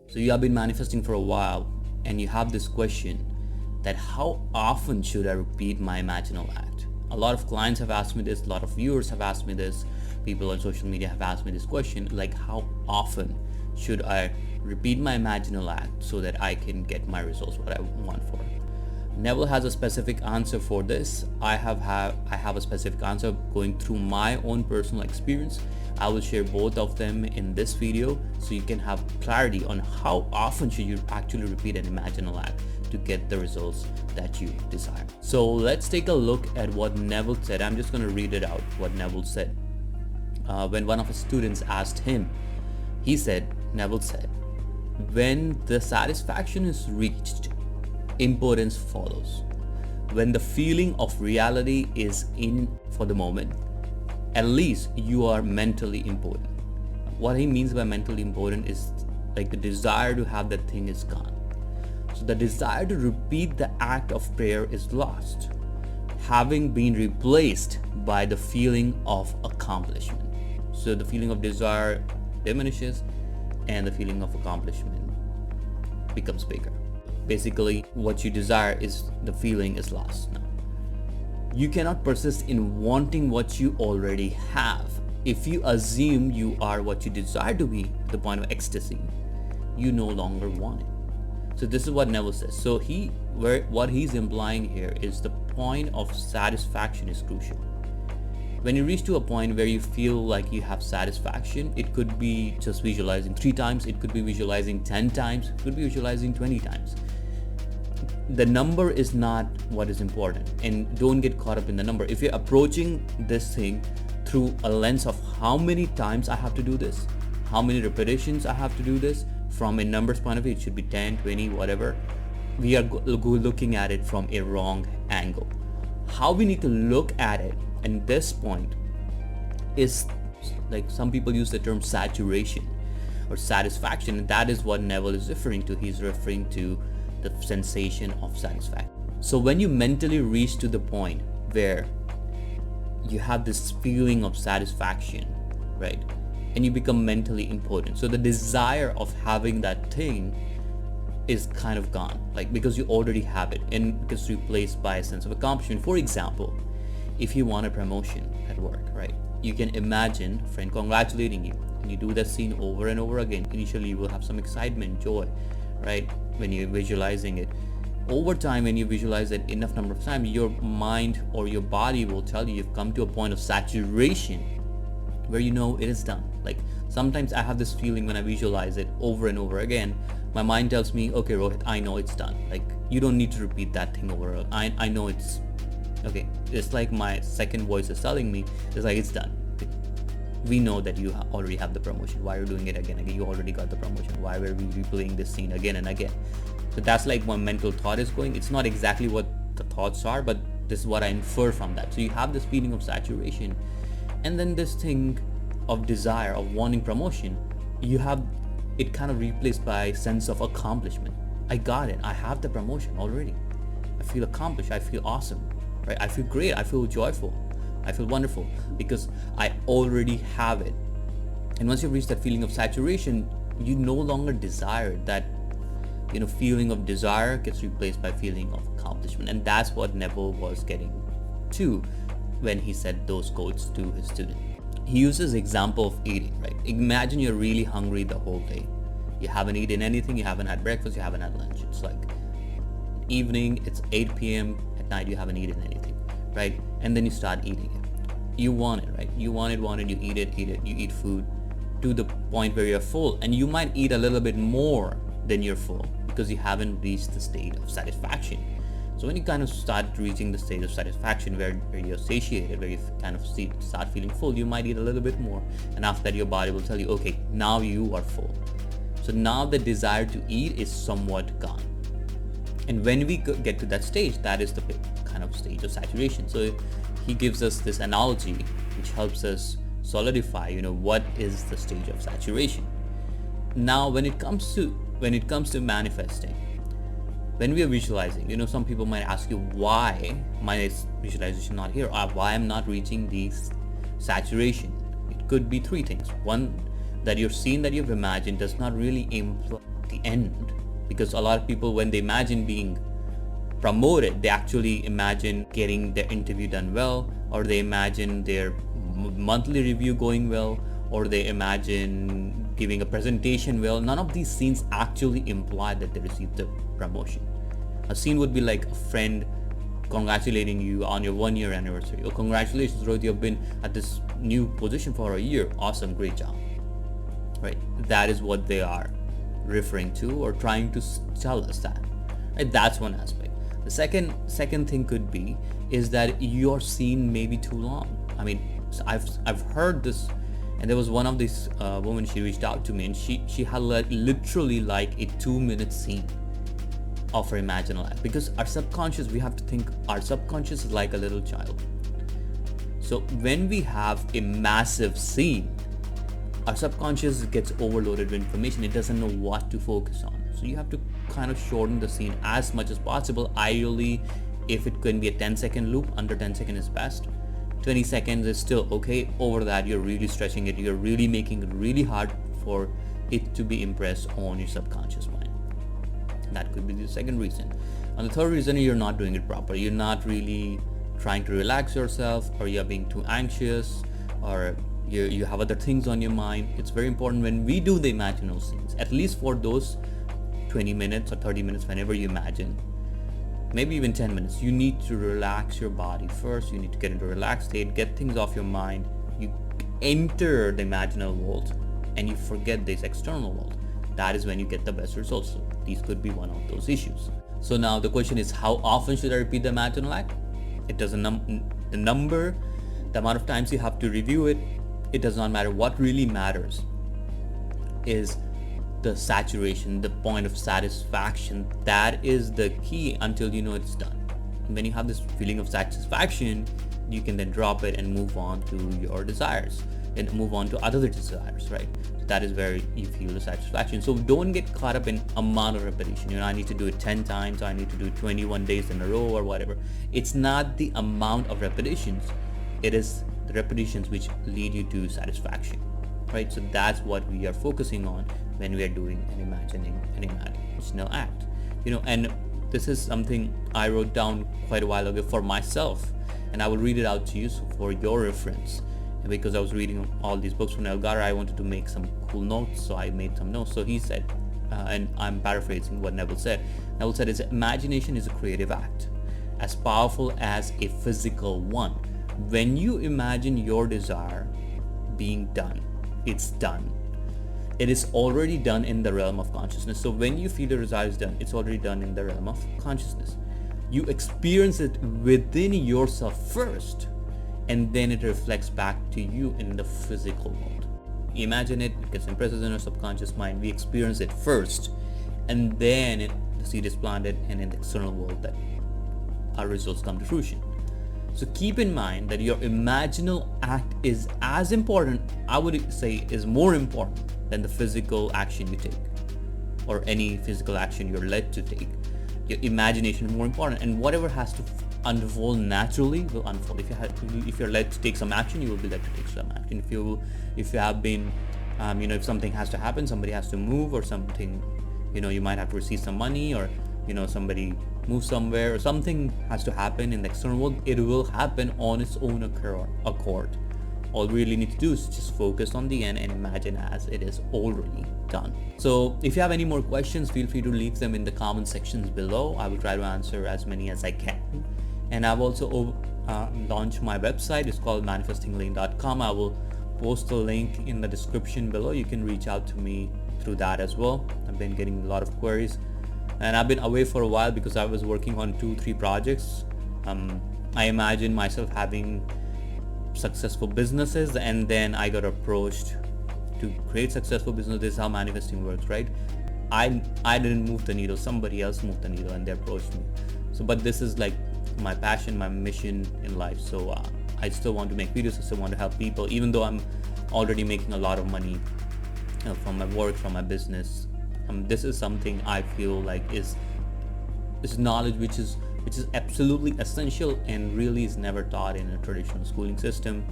So you have been manifesting for a while and you have this question that how often should I repeat my imaginal act? A lot of clients have asked me this, a lot of viewers have asked me this, people on social media have asked me this question, like how often should I repeat my imaginal act so that I can get my results what I want for? Neville has a specific answer for this. I have a specific answer going through my own personal experience. I will share both of them in this video so you can have clarity on how often should you actually repeat an imaginal act to get the results that you desire. So let's take a look at what Neville said. I'm just going to read it out, what Neville said. When one of his students asked him, Neville said, when the satisfaction is reached, importance follows. When the feeling of reality is in for the moment, at least you are mentally important. What he means by mentally important is like the desire to have that thing is gone. So the desire to repeat the act of prayer is lost, having been replaced by the feeling of accomplishment. So the feeling of desire diminishes and the feeling of accomplishment becomes bigger. Basically, what you desire is the feeling is lost now. You cannot persist in wanting what you already have. If you assume you are what you desire to be at the point of ecstasy, you no longer want it. So this is what Neville says. So what he's implying here is the point of satisfaction is crucial. When you reach to a point where you feel like you have satisfaction, it could be just visualizing 3 times, it could be visualizing 10 times, it could be visualizing 20 times. The number is not what is important, and don't get caught up in the number. If you're approaching this thing through a lens of how many times I have to do this, how many repetitions I have to do this, from a numbers point of view, it should be 10, 20, whatever. We are looking at it from a wrong angle. How we need to look at it at this point is, like some people use the term saturation or satisfaction, and that is what Neville is referring to. He's referring to the sensation of satisfaction. So when you mentally reach to the point where you have this feeling of satisfaction, right, and you become mentally important, so the desire of having that thing is kind of gone, like because you already have it, and it gets replaced by a sense of accomplishment. For example, if you want a promotion at work, right, you can imagine a friend congratulating you, and you do that scene over and over again. Initially you will have some excitement, joy, right, when you're visualizing it. Over time, when you visualize it enough number of times, your mind or your body will tell you you've come to a point of saturation where you know it is done. Like sometimes I have this feeling when I visualize it over and over again, my mind tells me, okay Rohit, I know it's done. Like you don't need to repeat that thing over. I know it's okay. It's like my second voice is telling me, it's like it's done. We know that you already have the promotion. Why are you doing it again? You already got the promotion. Why were we replaying this scene again and again? So that's like my mental thought is going. It's not exactly what the thoughts are, but this is what I infer from that. So you have this feeling of saturation, and then this thing of desire of wanting promotion, you have it kind of replaced by sense of accomplishment. I got it. I have the promotion already. I feel accomplished. I feel awesome, right? I feel great. I feel joyful. I feel wonderful because I already have it. And once you reach that feeling of saturation, you no longer desire that, feeling of desire gets replaced by feeling of accomplishment. And that's what Neville was getting to when he said those quotes to his student. He uses example of eating, right? Imagine you're really hungry the whole day. You haven't eaten anything, you haven't had breakfast, you haven't had lunch. It's like evening, it's 8 p.m. at night, you haven't eaten anything, right? And then you start eating it. You want it, right? You want it, you eat it, you eat food to the point where you're full, and you might eat a little bit more than you're full because you haven't reached the state of satisfaction. So when you kind of start reaching the state of satisfaction where you're satiated, where you kind of start feeling full, you might eat a little bit more, and after that your body will tell you, okay, now you are full. So now the desire to eat is somewhat gone. And when we get to that stage, that is the kind of stage of saturation. So he gives us this analogy which helps us solidify, what is the stage of saturation. Now when it comes to manifesting, when we are visualizing, some people might ask you why my visualization not here, or why I'm not reaching these saturation. It could be 3 things. One, that your scene that you've imagined does not really imply the end, because a lot of people, when they imagine being promoted, they actually imagine getting their interview done well, or they imagine their monthly review going well, or they imagine giving a presentation well. None of these scenes actually imply that they received the promotion. A scene would be like a friend congratulating you on your 1-year anniversary. Oh, congratulations, Rohit, you've been at this new position for a year. Awesome, great job. Right? That is what they are referring to or trying to tell us that. Right? That's one aspect. The second thing could be is that your scene may be too long. I mean, I've heard this, and there was one of these women, she reached out to me, and she had literally like a 2-minute scene of her imaginal act, because our subconscious, we have to think our subconscious is like a little child. So when we have a massive scene, our subconscious gets overloaded with information. It doesn't know what to focus on. So you have to kind of shorten the scene as much as possible. Ideally, if it can be a 10-second loop, under 10 seconds is best. 20 seconds is still okay. Over that, you're really stretching it. You're really making it really hard for it to be impressed on your subconscious mind. That could be the second reason. And the third reason, you're not doing it properly. You're not really trying to relax yourself, or you're being too anxious, or you have other things on your mind. It's very important when we do the imaginal scenes, at least for those 20 minutes or 30 minutes, whenever you imagine, maybe even 10 minutes, you need to relax your body first. You need to get into a relaxed state, get things off your mind. You enter the imaginal world and you forget this external world. That is when you get the best results. So these could be one of those issues. So now the question is, how often should I repeat the imaginal act? It doesn't the number, the amount of times you have to review it, it does not matter. What really matters is the saturation, the point of satisfaction. That is the key until you know it's done. And when you have this feeling of satisfaction, you can then drop it and move on to your desires and move on to other desires, right? So that is where you feel the satisfaction. So don't get caught up in amount of repetition. I need to do it 10 times, I need to do it 21 days in a row or whatever. It's not the amount of repetitions, it is the repetitions which lead you to satisfaction, right? So that's what we are focusing on when we are doing an imaginal act. And this is something I wrote down quite a while ago for myself, and I will read it out to you for your reference. And because I was reading all these books from Neville Goddard, I wanted to make some cool notes, so I made some notes. So he said, and I'm paraphrasing what Neville said. Neville said, imagination is a creative act, as powerful as a physical one. When you imagine your desire being done, it's done. It is already done in the realm of consciousness. So when you feel your desire is done, it's already done in the realm of consciousness. You experience it within yourself first, and then it reflects back to you in the physical world. You imagine it, it gets impressed in our subconscious mind. We experience it first, and then the seed is planted, and in the external world that our results come to fruition. So keep in mind that your imaginal act is as important, I would say is more important than the physical action you take, or any physical action you're led to take. Your imagination is more important, and whatever has to unfold naturally will unfold. If you're led to take some action, you will be led to take some action. If you have been, if something has to happen, somebody has to move or something, you might have to receive some money, or somebody move somewhere, or something has to happen in the external world, it will happen on its own accord. All we really need to do is just focus on the end and imagine as it is already done. So if you have any more questions, feel free to leave them in the comment sections below. I will try to answer as many as I can. And I've also launched my website. It's called manifestinglane.com. I will post the link in the description below. You can reach out to me through that as well. I've been getting a lot of queries, and I've been away for a while because I was working on 2-3 projects. I imagine myself having successful businesses, and then I got approached to create successful business. This is how manifesting works, right? I didn't move the needle, somebody else moved the needle and they approached me. So but this is like my passion, my mission in life. So I still want to make videos, I still want to help people, even though I'm already making a lot of money from my work, from my business. This is something I feel like is knowledge which is absolutely essential and really is never taught in a traditional schooling system.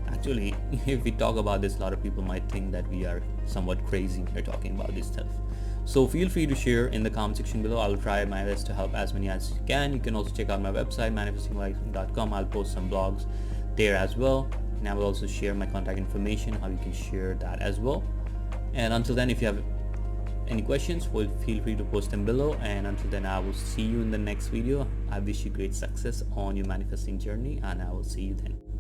Actually, if we talk about this, a lot of people might think that we are somewhat crazy when we're talking about this stuff. So feel free to share in the comment section below. I'll try my best to help as many as you can. You can also check out my website manifestinglife.com. I'll post some blogs there as well, and I will also share my contact information, how you can share that as well. And until then, if you have any questions, well, feel free to post them below. And until then, I will see you in the next video. I wish you great success on your manifesting journey, and I will see you then.